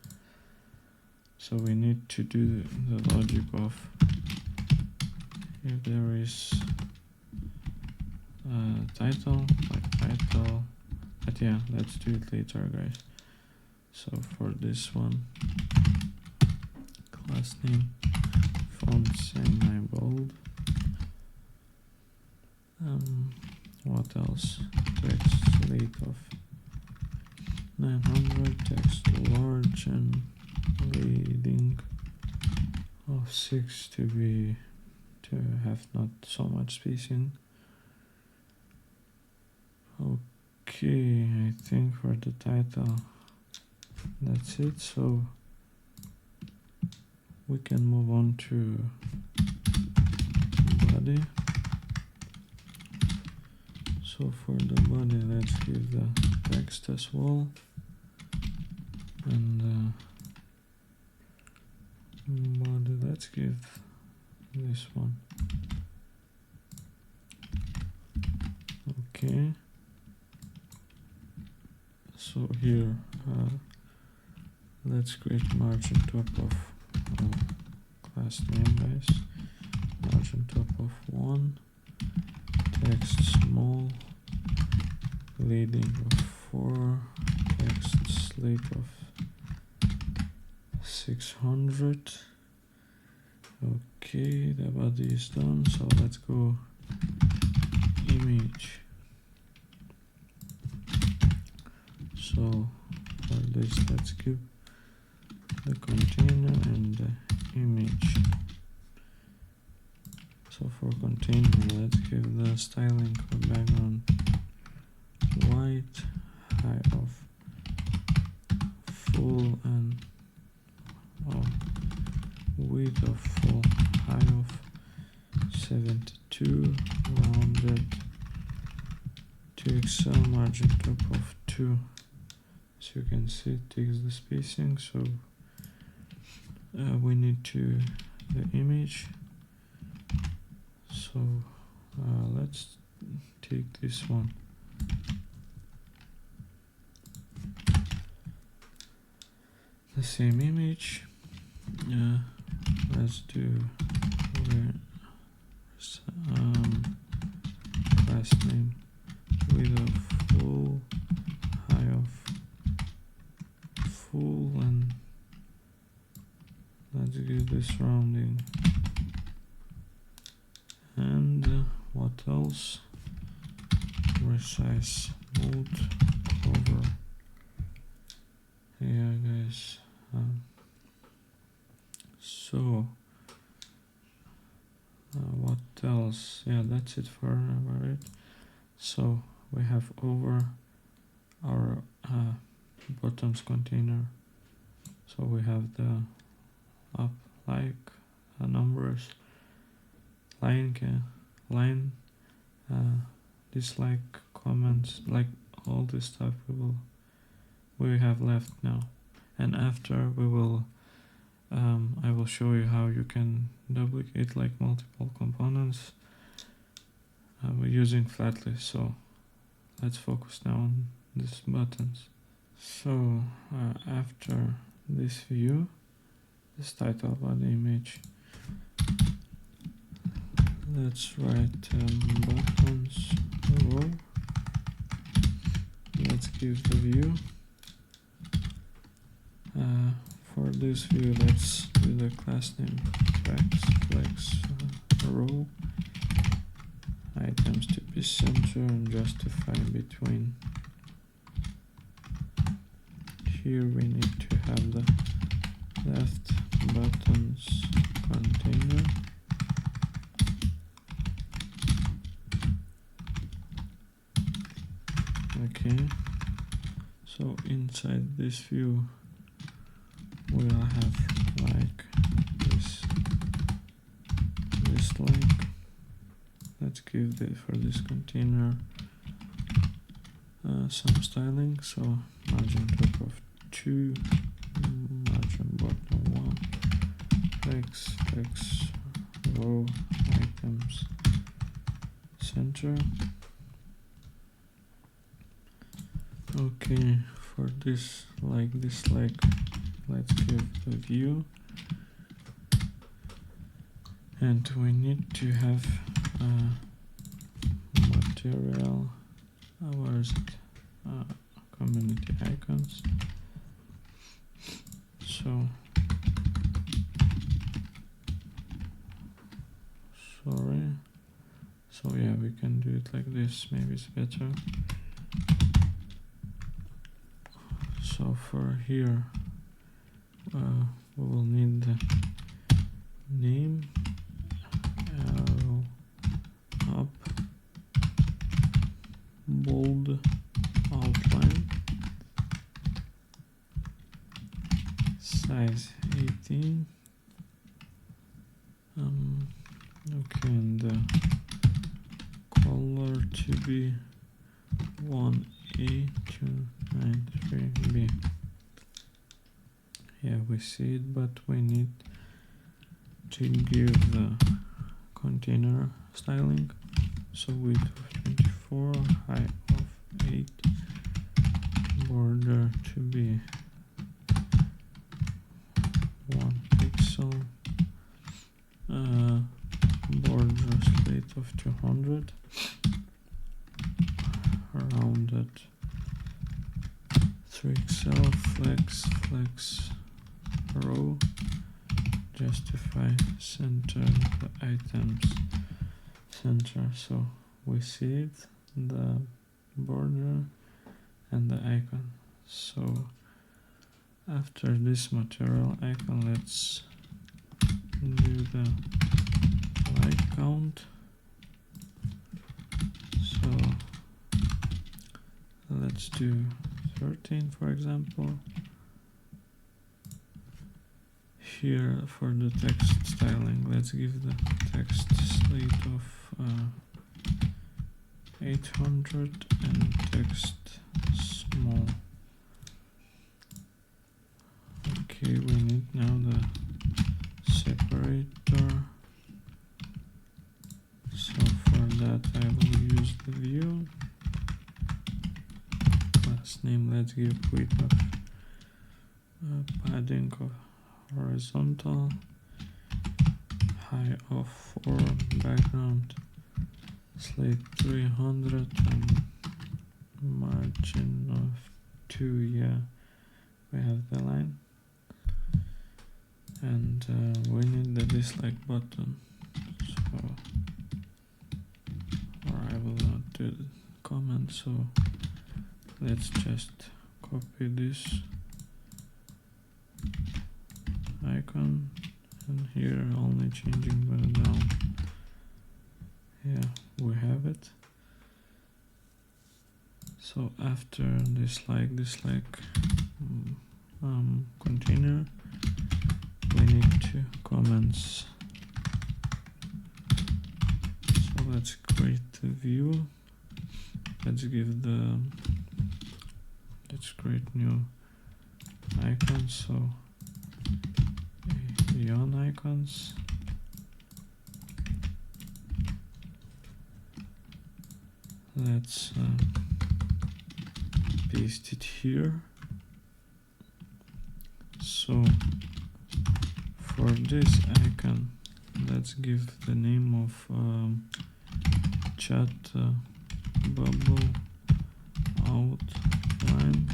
So we need to do the logic of if there is title, like title, but yeah, let's do it later guys. So for this one, class name, font semi-bold, what else, text weight of 900, text large, and reading of 6 to have not so much spacing. Okay, I think for the title that's it, so we can move on to body. So for the body, let's give the text as well, and body, let's give this one. Okay, so here let's create margin top of class name guys, margin top of 1, text small, leading of 4, text slate of 600. Okay, the body is done, so let's go image. So for this, let's give the container and the image. So for container, let's give the styling for background white, high of full, and width of full, high of 72, rounded to Excel, margin top of 2. As you can see, it takes the spacing, so we need to the image. So let's take this one. The same image. Let's do class name, width of full, high of full, and let's give this rounding. And what else? Resize mode, cover Yeah, guys. So what else? Yeah, that's it for it. So we have over our buttons container. So we have the up like numbers, line, dislike, comments, like all this stuff we have left now. And after we will I will show you how you can duplicate like multiple components using flatly. So let's focus now on these buttons. So after this view, this title body image, let's write buttons row. Let's give the view. For this view, let's do the class name flex row. Items to be center and justify between. Here we need to have the left buttons container. Okay, so inside this view we'll have like this link. Let's give for this container some styling. So margin top of 2, margin bottom 1, flex row, items center. Okay, for this let's give the view, and we need to have material. Where is it? Community icons. So sorry. So yeah, we can do it like this. Maybe it's better. So for here, we will need the name, arrow up, bold, outline, size 18. Okay, and the color to be 1A293B. Yeah, we see it, but we need to give the container styling. So width of 24, height of 8, border to be 1 pixel, border split of 200, rounded 3XL, flex row, justify center the items center. So we see it, the border and the icon. So after this material icon, let's do the like count. So let's do 13, for example. Here for the text styling, let's give the text slate of 800 and text small. Okay, we need now the separator. So for that I will use the view. Class name, let's give width of padding of horizontal, height of 4, background slate 300, and margin of 2. Yeah, we have the line, and we need the dislike button. So, or I will not do the comment. So let's just copy this icon, and here only changing the down. Yeah, we have it. So after dislike container, we need two comments. So let's create the view. Let's create new icons. So beyond icons. Let's paste it here. So for this icon, let's give the name of chat bubble outline.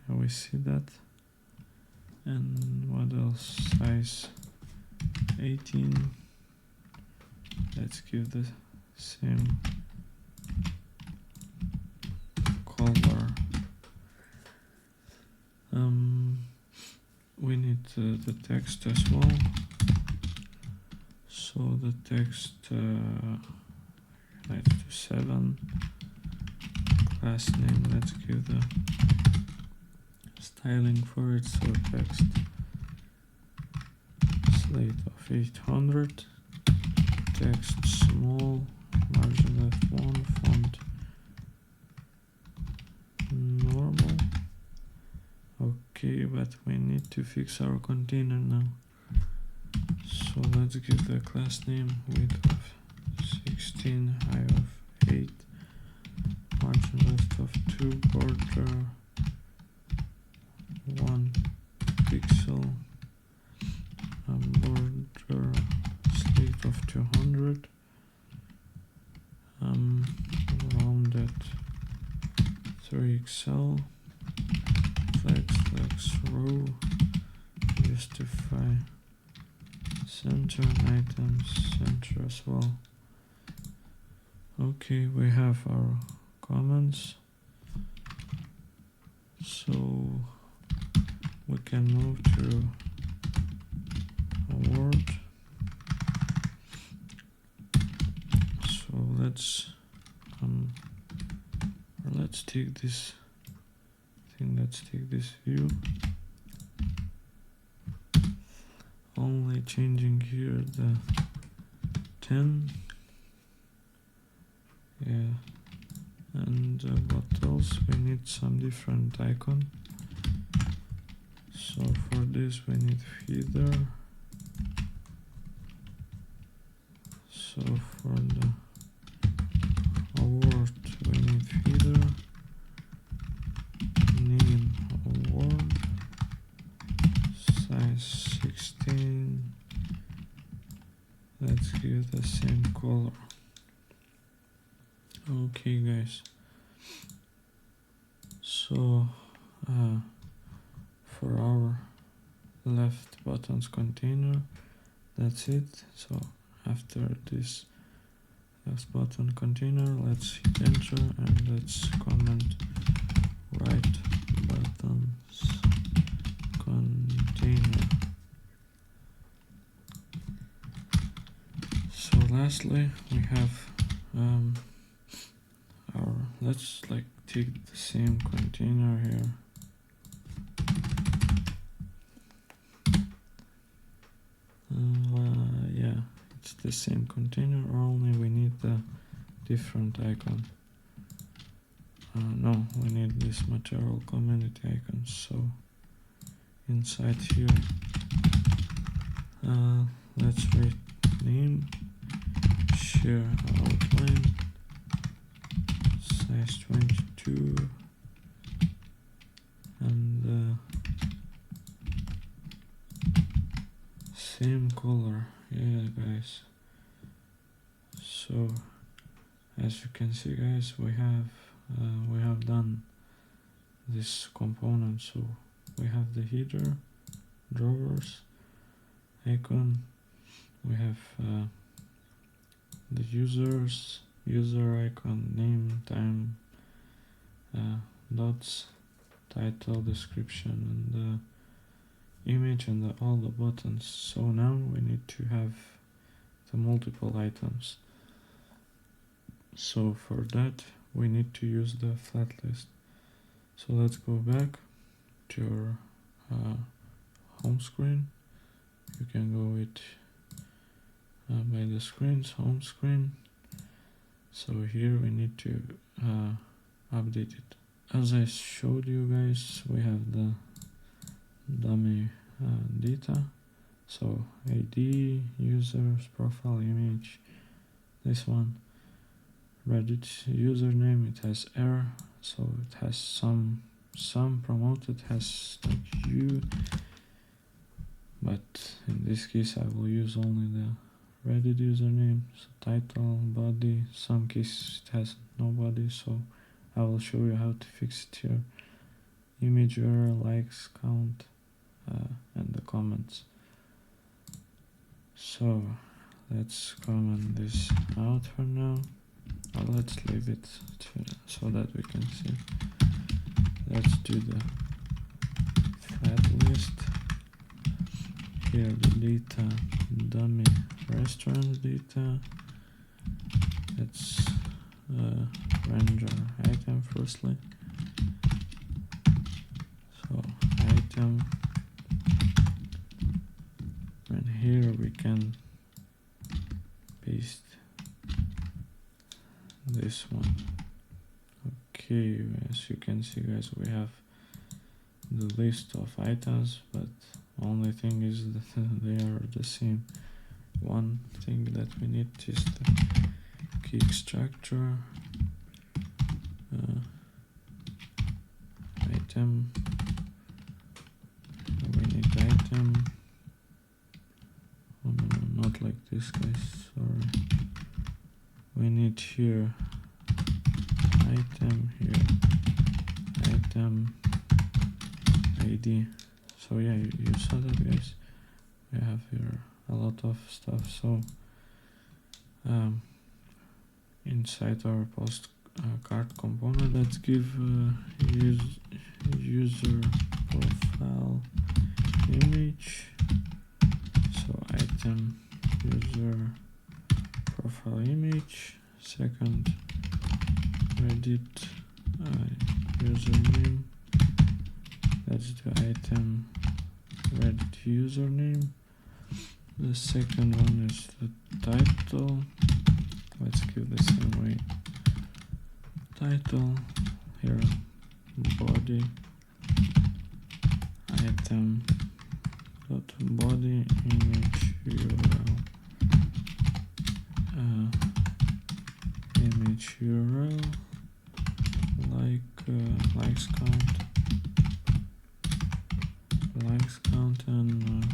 Here we see that. And what else? Size 18. Let's give the same color. We need the text as well. So the text, let's do 7. Class name, let's give the styling for it. So text slate of 800. Text small, margin left 1, font normal. Okay, but we need to fix our container now. So let's give the class name width of 16, height of 8, margin left of 2, border 1 pixel, border slate of 200, rounded 3XL, flex row, justify center, items center as well. Okay, we have our comments, so we can move to a word. So let's take this thing, let's take this view, only changing here the 10. Yeah, and what else? We need some different icon. So for this we need feeder. So for the award we need feeder, name award, size 16. Let's give the same color. Okay guys, so for our left buttons container, that's it. So after this left button container, let's hit enter and let's comment right buttons container. So lastly we have let's take the same container here. Yeah, it's the same container, only we need the different icon. No, we need this material community icon. So inside here, let's write name, share outline, size 22, and same color. Yeah guys, so as you can see guys, we have done this component. So we have the header, drawers, icon, we have the user icon, name, time, dots, title, description, and image and all the buttons. So now we need to have the multiple items. So for that we need to use the flat list. So let's go back to your home screen. You can go with by the screens, home screen. So here we need to update it. As I showed you guys, we have the dummy data. So ID, users, profile image, this one. Reddit username, it has error, so it has some promoted has you, but in this case I will use only the Reddit username. So title, body, some cases it has nobody, so I will show you how to fix it here. Image URL, likes, count, and the comments. So let's comment this out for now. Or let's leave it so that we can see. Let's do the flat list. Here the data, dummy restaurant data. Let's render item firstly. So item, and here we can paste this one. Okay, as you can see guys, we have the list of items, but only thing is that they are the same. One thing that we need is the key structure, item, we need item, oh no, not like this guys, sorry. We need here item, here item, ID. So yeah, you saw that guys, we have here a lot of stuff. So inside our post card component, let's give user profile image. So item user profile image, second Reddit username, that's the item Reddit username. The second one is the title, let's give the same way, title, here body, item dot body image URL, image URL, likes count and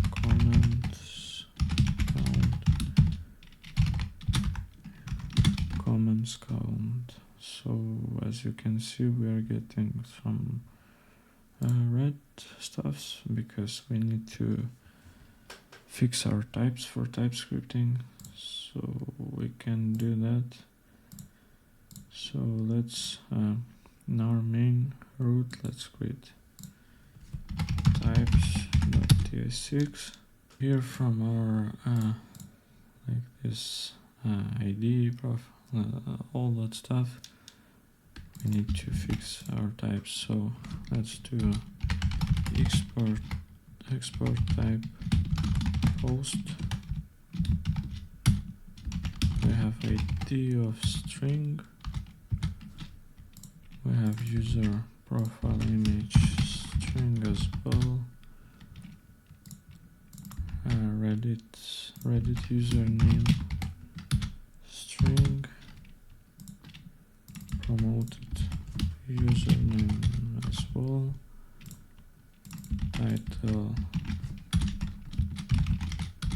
comments count. So as you can see, we are getting some red stuffs because we need to fix our types for type scripting, so we can do that. So let's in our main root, let's create types.tsx. Here from our like this ID, all that stuff, we need to fix our types. So let's do export type post. We have ID of string. We have user profile image string as well. Reddit username string. Promoted username as well. Title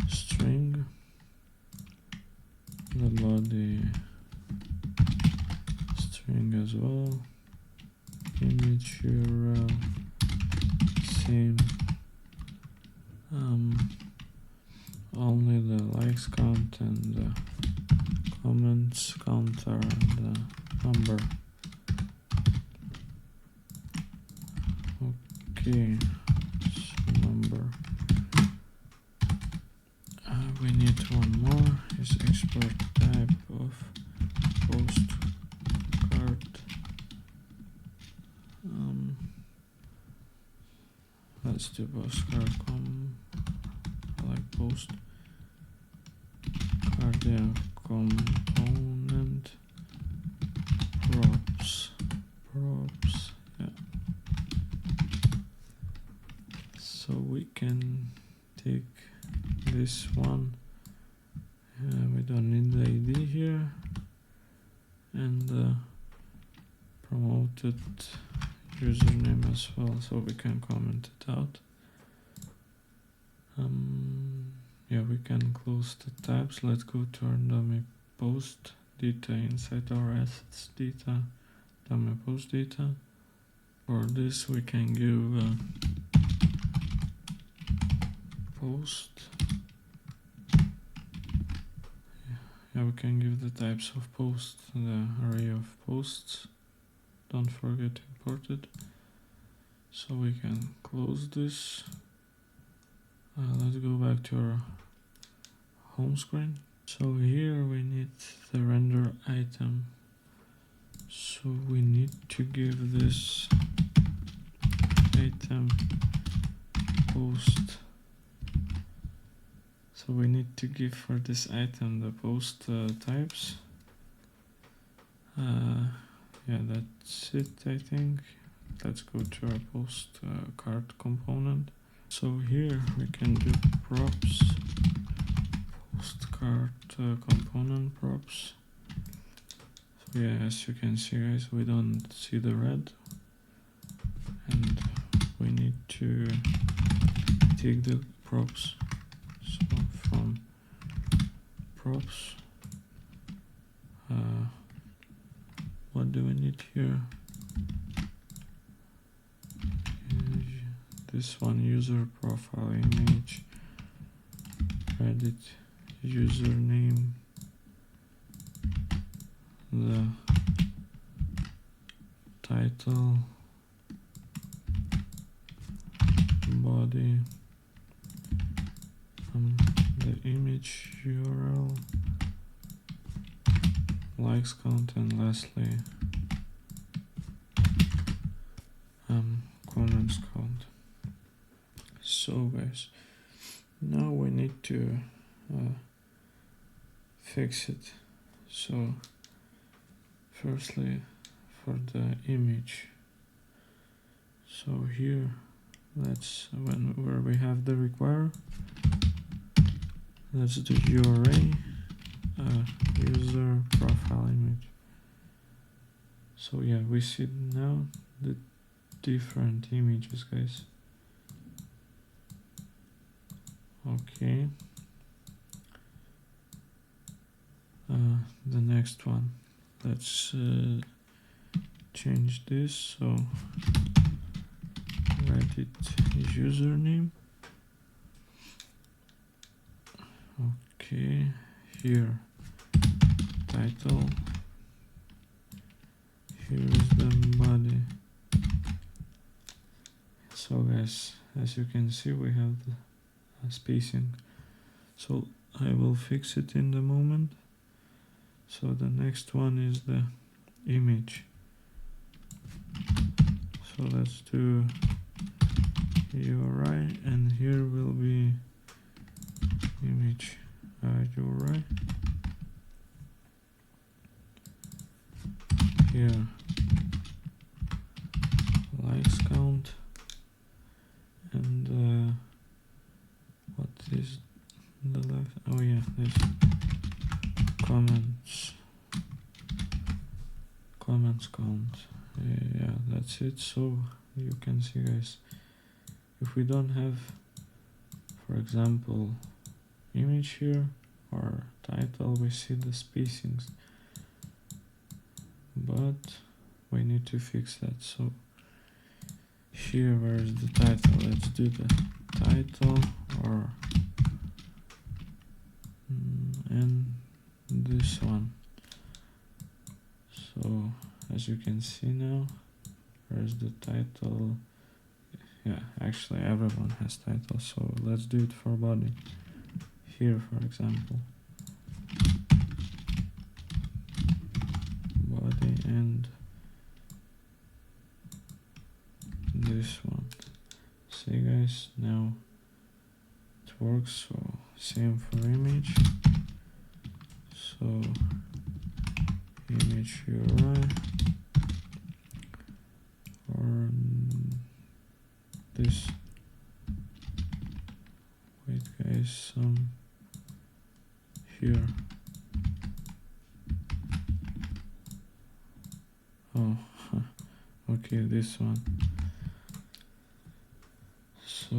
string. The body string as well. Image URL same. Only the likes count and the comments count are the number. Okay, so number. let's do postcard like post card, yeah, component props, yeah. So we can take this one, we don't need the ID here, and promoted username as well, so we can comment it out. Yeah, we can close the tabs. Let's go to our dummy post data inside our assets data, dummy post data. For this we can give post. Yeah, we can give the types of posts, the array of posts. Don't forget to import it. So we can close this. Let's go back to our home screen. So here we need the render item. So we need to give this item post. So we need to give for this item the post types. Yeah, that's it, I think. Let's go to our post card component. So here we can do props, post card component props. So yeah, as you can see, guys, we don't see the red, and we need to take the props. So from props, what do we need here? This one, user profile image, Reddit username, the title, body, the image URL, likes count, and lastly comments count. So guys, now we need to fix it. So firstly, for the image, so here let's, where we have the require, let's do URA user profile image. So yeah, we see now the different images, guys. Okay, the next one, let's change this. So Reddit username. Okay, here title, here is the body. So guys, as you can see, we have the spacing. So I will fix it in the moment. So the next one is the image. So let's do URI, and here will be image URI. Here likes count, and what is the left? Oh yeah, this comments count. Yeah, that's it. So you can see, guys, if we don't have, for example, image here or title, we see the spacings, but we need to fix that. So here, where is the title? Let's do the title, or and this one. So as you can see now, where's the title? Yeah, actually everyone has title, so let's do it for body. Here, for example, body, and this one. See guys, now it works. So same for image. So image URI or this. Wait guys, some here. Oh, okay, this one. So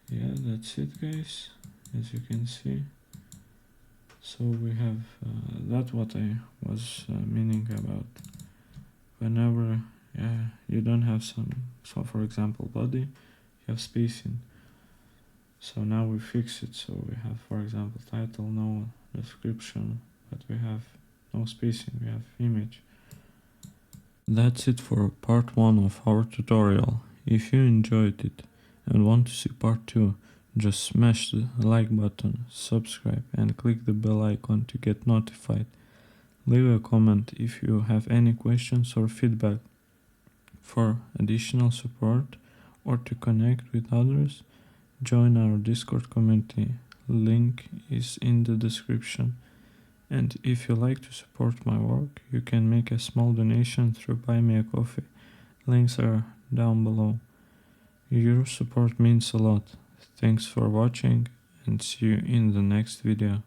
yeah, that's it guys, as you can see. So we have that's what I was meaning about whenever you don't have some, so for example body, you have spacing. So now we fix it, so we have, for example, title, no description, but we have no spacing, we have image. That's it for part 1 of our tutorial. If you enjoyed it and want to see part 2, just smash the like button, subscribe and click the bell icon to get notified. Leave a comment if you have any questions or feedback. For additional support or to connect with others, join our Discord community, link is in the description. And if you like to support my work, you can make a small donation through Buy Me a Coffee. Links are down below. Your support means a lot. Thanks for watching and see you in the next video.